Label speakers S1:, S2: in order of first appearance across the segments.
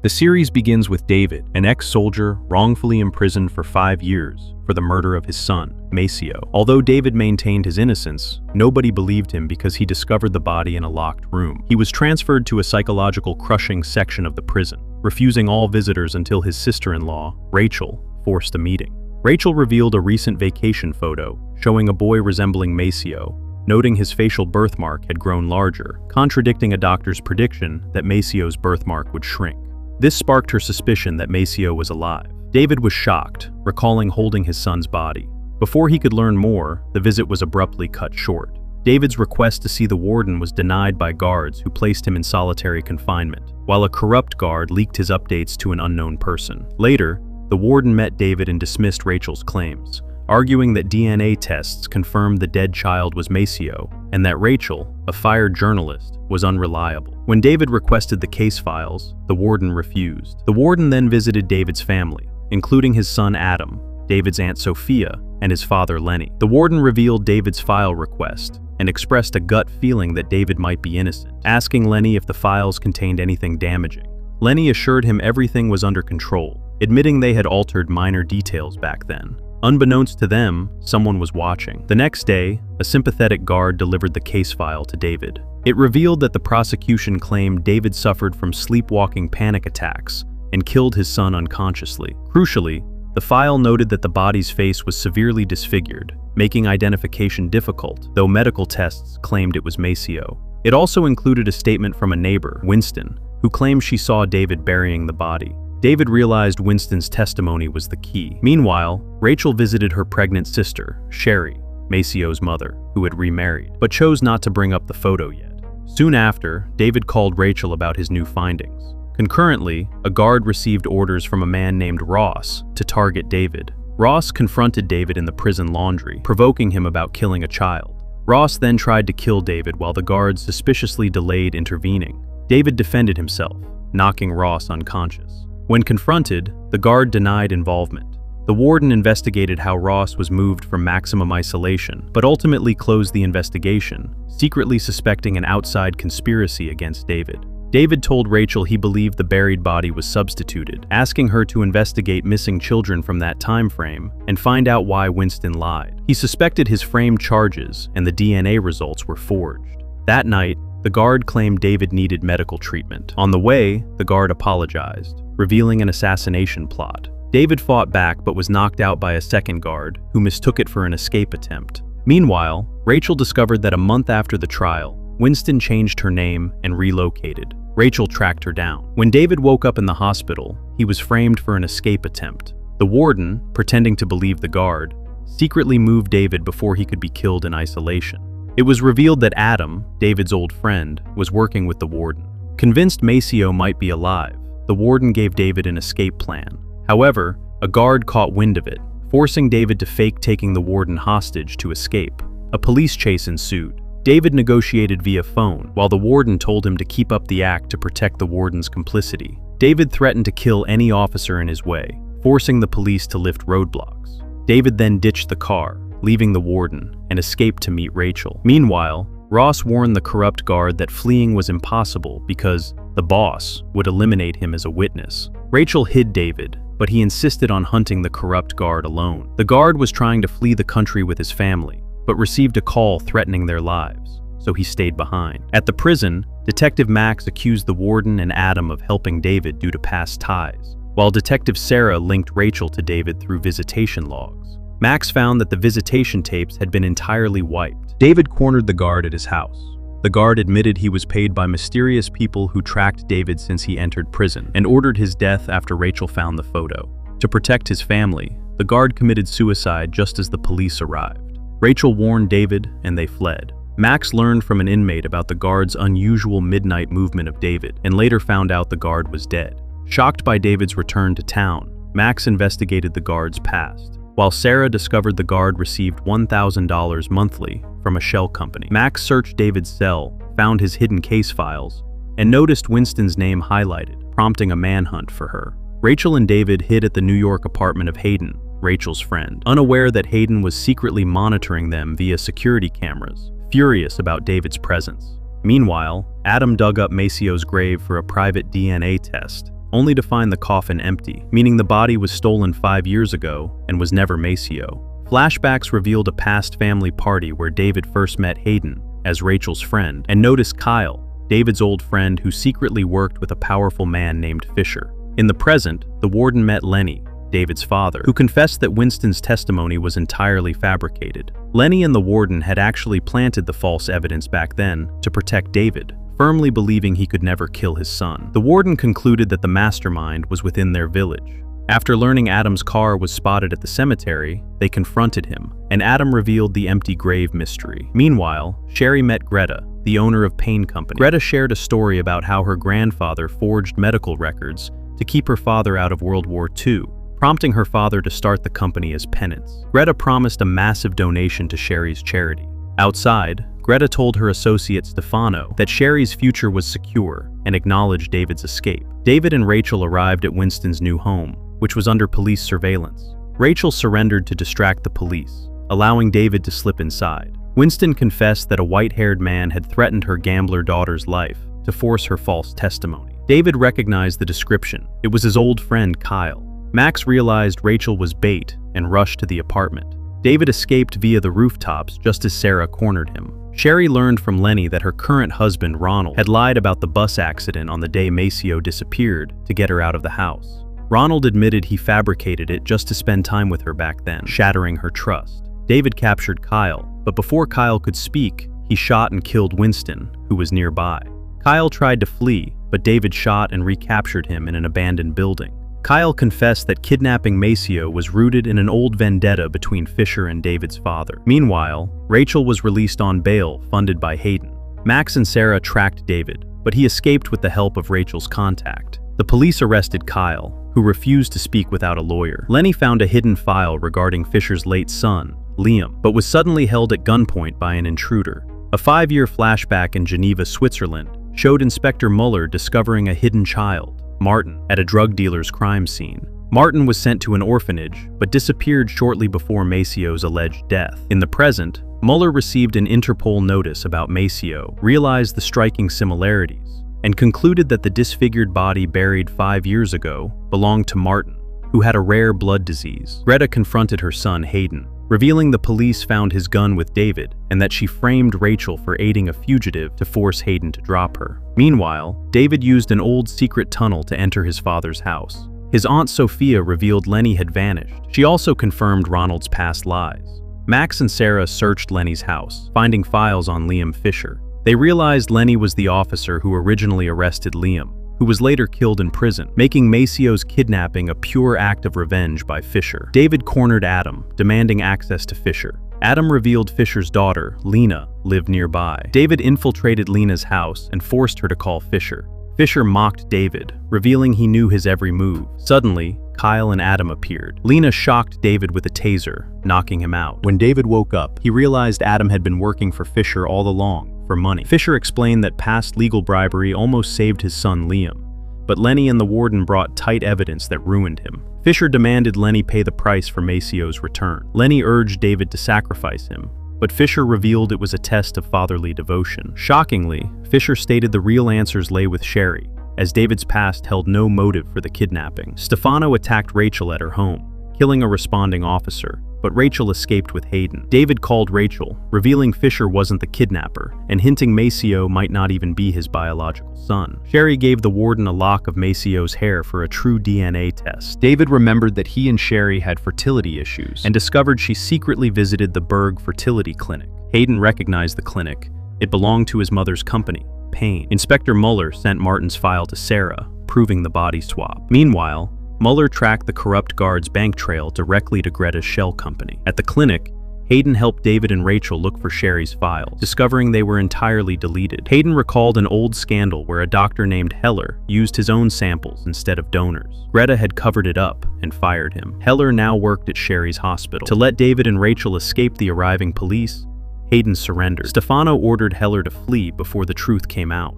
S1: The series begins with David, an ex-soldier wrongfully imprisoned for 5 years for the murder of his son, Maceo. Although David maintained his innocence, nobody believed him because he discovered the body in a locked room. He was transferred to a psychological crushing section of the prison, refusing all visitors until his sister-in-law, Rachel, forced a meeting. Rachel revealed a recent vacation photo showing a boy resembling Maceo, noting his facial birthmark had grown larger, contradicting a doctor's prediction that Maceo's birthmark would shrink. This sparked her suspicion that Maceo was alive. David was shocked, recalling holding his son's body. Before he could learn more, the visit was abruptly cut short. David's request to see the warden was denied by guards who placed him in solitary confinement, while a corrupt guard leaked his updates to an unknown person. Later, the warden met David and dismissed Rachel's claims, arguing that DNA tests confirmed the dead child was Maceo and that Rachel, a fired journalist, was unreliable. When David requested the case files, the warden refused. The warden then visited David's family, including his son Adam, David's aunt Sophia, and his father Lenny. The warden revealed David's file request and expressed a gut feeling that David might be innocent, asking Lenny if the files contained anything damaging. Lenny assured him everything was under control, admitting they had altered minor details back then. Unbeknownst to them, someone was watching. The next day, a sympathetic guard delivered the case file to David. It revealed that the prosecution claimed David suffered from sleepwalking panic attacks and killed his son unconsciously. Crucially, the file noted that the body's face was severely disfigured, making identification difficult, though medical tests claimed it was Maceo. It also included a statement from a neighbor, Winston, who claimed she saw David burying the body. David realized Winston's testimony was the key. Meanwhile, Rachel visited her pregnant sister, Sherry, Maceo's mother, who had remarried, but chose not to bring up the photo yet. Soon after, David called Rachel about his new findings. Concurrently, a guard received orders from a man named Ross to target David. Ross confronted David in the prison laundry, provoking him about killing a child. Ross then tried to kill David while the guards suspiciously delayed intervening. David defended himself, knocking Ross unconscious. When confronted, the guard denied involvement. The warden investigated how Ross was moved from maximum isolation, but ultimately closed the investigation, secretly suspecting an outside conspiracy against David. David told Rachel he believed the buried body was substituted, asking her to investigate missing children from that time frame and find out why Winston lied. He suspected his framed charges, and the DNA results were forged. That night, the guard claimed David needed medical treatment. On the way, the guard apologized, revealing an assassination plot. David fought back but was knocked out by a second guard, who mistook it for an escape attempt. Meanwhile, Rachel discovered that a month after the trial, Winston changed her name and relocated. Rachel tracked her down. When David woke up in the hospital, he was framed for an escape attempt. The warden, pretending to believe the guard, secretly moved David before he could be killed in isolation. It was revealed that Adam, David's old friend, was working with the warden. Convinced Maceo might be alive, the warden gave David an escape plan. However, a guard caught wind of it, forcing David to fake taking the warden hostage to escape. A police chase ensued. David negotiated via phone, while the warden told him to keep up the act to protect the warden's complicity. David threatened to kill any officer in his way, forcing the police to lift roadblocks. David then ditched the car, leaving the warden, and escaped to meet Rachel. Meanwhile, Ross warned the corrupt guard that fleeing was impossible because the boss would eliminate him as a witness. Rachel hid David, but he insisted on hunting the corrupt guard alone. The guard was trying to flee the country with his family, but received a call threatening their lives, so he stayed behind. At the prison, Detective Max accused the warden and Adam of helping David due to past ties, while Detective Sarah linked Rachel to David through visitation logs. Max found that the visitation tapes had been entirely wiped. David cornered the guard at his house. The guard admitted he was paid by mysterious people who tracked David since he entered prison and ordered his death after Rachel found the photo. To protect his family, the guard committed suicide just as the police arrived. Rachel warned David, and they fled. Max learned from an inmate about the guard's unusual midnight movement of David, and later found out the guard was dead. Shocked by David's return to town, Max investigated the guard's past, while Sarah discovered the guard received $1,000 monthly from a shell company. Max searched David's cell, found his hidden case files, and noticed Winston's name highlighted, prompting a manhunt for her. Rachel and David hid at the New York apartment of Hayden, Rachel's friend, unaware that Hayden was secretly monitoring them via security cameras, furious about David's presence. Meanwhile, Adam dug up Maceo's grave for a private DNA test, only to find the coffin empty, meaning the body was stolen 5 years ago and was never Maceo. Flashbacks revealed a past family party where David first met Hayden as Rachel's friend and noticed Kyle, David's old friend who secretly worked with a powerful man named Fisher. In the present, the warden met Lenny, David's father, who confessed that Winston's testimony was entirely fabricated. Lenny and the warden had actually planted the false evidence back then to protect David, firmly believing he could never kill his son. The warden concluded that the mastermind was within their village. After learning Adam's car was spotted at the cemetery, they confronted him, and Adam revealed the empty grave mystery. Meanwhile, Sherry met Greta, the owner of Pain Company. Greta shared a story about how her grandfather forged medical records to keep her father out of World War II, prompting her father to start the company as penance. Greta promised a massive donation to Sherry's charity. Outside, Greta told her associate Stefano that Sherry's future was secure and acknowledged David's escape. David and Rachel arrived at Winston's new home, which was under police surveillance. Rachel surrendered to distract the police, allowing David to slip inside. Winston confessed that a white-haired man had threatened her gambler daughter's life to force her false testimony. David recognized the description. It was his old friend Kyle. Max realized Rachel was bait and rushed to the apartment. David escaped via the rooftops just as Sarah cornered him. Sherry learned from Lenny that her current husband, Ronald, had lied about the bus accident on the day Maceo disappeared to get her out of the house. Ronald admitted he fabricated it just to spend time with her back then, shattering her trust. David captured Kyle, but before Kyle could speak, he shot and killed Winston, who was nearby. Kyle tried to flee, but David shot and recaptured him in an abandoned building. Kyle confessed that kidnapping Maceo was rooted in an old vendetta between Fisher and David's father. Meanwhile, Rachel was released on bail funded by Hayden. Max and Sarah tracked David, but he escaped with the help of Rachel's contact. The police arrested Kyle, who refused to speak without a lawyer. Lenny found a hidden file regarding Fisher's late son, Liam, but was suddenly held at gunpoint by an intruder. A 5-year flashback in Geneva, Switzerland, showed Inspector Mueller discovering a hidden child, Martin, at a drug dealer's crime scene. Martin was sent to an orphanage, but disappeared shortly before Maceo's alleged death. In the present, Mueller received an Interpol notice about Maceo, realized the striking similarities, and concluded that the disfigured body buried 5 years ago belonged to Martin, who had a rare blood disease. Greta confronted her son Hayden, revealing the police found his gun with David and that she framed Rachel for aiding a fugitive to force Hayden to drop her. Meanwhile, David used an old secret tunnel to enter his father's house. His aunt Sophia revealed Lenny had vanished. She also confirmed Ronald's past lies. Max and Sarah searched Lenny's house, finding files on Liam Fisher. They realized Lenny was the officer who originally arrested Liam, who was later killed in prison, making Maceo's kidnapping a pure act of revenge by Fisher. David cornered Adam, demanding access to Fisher. Adam revealed Fisher's daughter, Lena, lived nearby. David infiltrated Lena's house and forced her to call Fisher. Fisher mocked David, revealing he knew his every move. Suddenly, Kyle and Adam appeared. Lena shocked David with a taser, knocking him out. When David woke up, he realized Adam had been working for Fisher all along, for money. Fisher explained that past legal bribery almost saved his son Liam, but Lenny and the warden brought tight evidence that ruined him. Fisher demanded Lenny pay the price for Maceo's return. Lenny urged David to sacrifice him, but Fisher revealed it was a test of fatherly devotion. Shockingly, Fisher stated the real answers lay with Sherry, as David's past held no motive for the kidnapping. Stefano attacked Rachel at her home, killing a responding officer, but Rachel escaped with Hayden. David called Rachel, revealing Fisher wasn't the kidnapper, and hinting Maceo might not even be his biological son. Sherry gave the warden a lock of Maceo's hair for a true DNA test. David remembered that he and Sherry had fertility issues, and discovered she secretly visited the Berg fertility clinic. Hayden recognized the clinic. It belonged to his mother's company, Pain. Inspector Mueller sent Martin's file to Sarah, proving the body swap. Meanwhile, Mueller tracked the corrupt guard's bank trail directly to Greta's shell company. At the clinic, Hayden helped David and Rachel look for Sherry's files, discovering they were entirely deleted. Hayden recalled an old scandal where a doctor named Heller used his own samples instead of donors. Greta had covered it up and fired him. Heller now worked at Sherry's hospital. To let David and Rachel escape the arriving police, Hayden surrendered. Stefano ordered Heller to flee before the truth came out.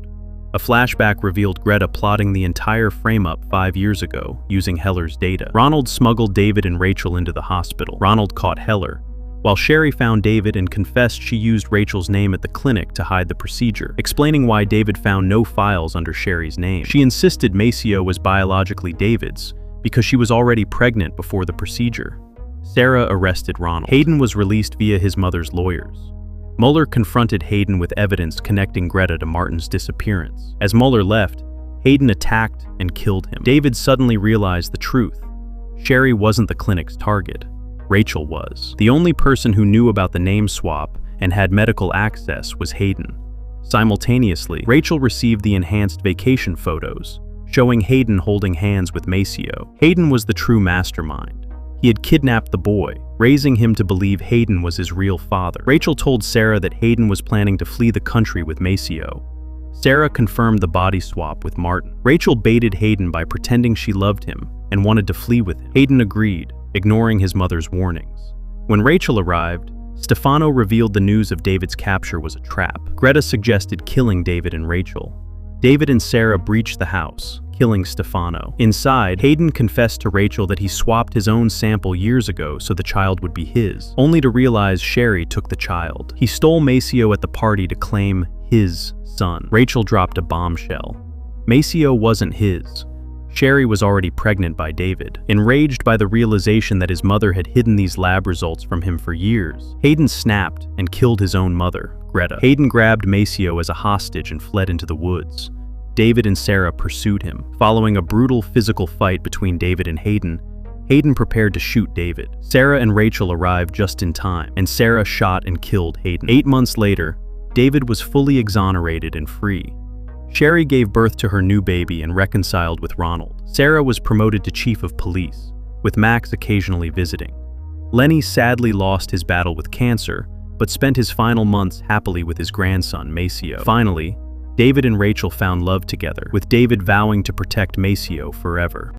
S1: A flashback revealed Greta plotting the entire frame-up 5 years ago, using Heller's data. Ronald smuggled David and Rachel into the hospital. Ronald caught Heller, while Sherry found David and confessed she used Rachel's name at the clinic to hide the procedure, explaining why David found no files under Sherry's name. She insisted Maceo was biologically David's because she was already pregnant before the procedure. Sarah arrested Ronald. Hayden was released via his mother's lawyers. Mueller confronted Hayden with evidence connecting Greta to Martin's disappearance. As Mueller left, Hayden attacked and killed him. David suddenly realized the truth. Sherry wasn't the clinic's target. Rachel was. The only person who knew about the name swap and had medical access was Hayden. Simultaneously, Rachel received the enhanced vacation photos, showing Hayden holding hands with Maceo. Hayden was the true mastermind. He had kidnapped the boy, raising him to believe Hayden was his real father. Rachel told Sarah that Hayden was planning to flee the country with Maceo. Sarah confirmed the body swap with Martin. Rachel baited Hayden by pretending she loved him and wanted to flee with him. Hayden agreed, ignoring his mother's warnings. When Rachel arrived, Stefano revealed the news of David's capture was a trap. Greta suggested killing David and Rachel. David and Sarah breached the house, killing Stefano. Inside, Hayden confessed to Rachel that he swapped his own sample years ago so the child would be his, only to realize Sherry took the child. He stole Maceo at the party to claim his son. Rachel dropped a bombshell. Maceo wasn't his. Sherry was already pregnant by David. Enraged by the realization that his mother had hidden these lab results from him for years, Hayden snapped and killed his own mother, Greta. Hayden grabbed Maceo as a hostage and fled into the woods. David and Sarah pursued him. Following a brutal physical fight between David and Hayden, Hayden prepared to shoot David. Sarah and Rachel arrived just in time, and Sarah shot and killed Hayden. 8 months later, David was fully exonerated and free. Sherry gave birth to her new baby and reconciled with Ronald. Sarah was promoted to chief of police, with Max occasionally visiting. Lenny sadly lost his battle with cancer, but spent his final months happily with his grandson, Maceo. Finally, David and Rachel found love together, with David vowing to protect Maceo forever.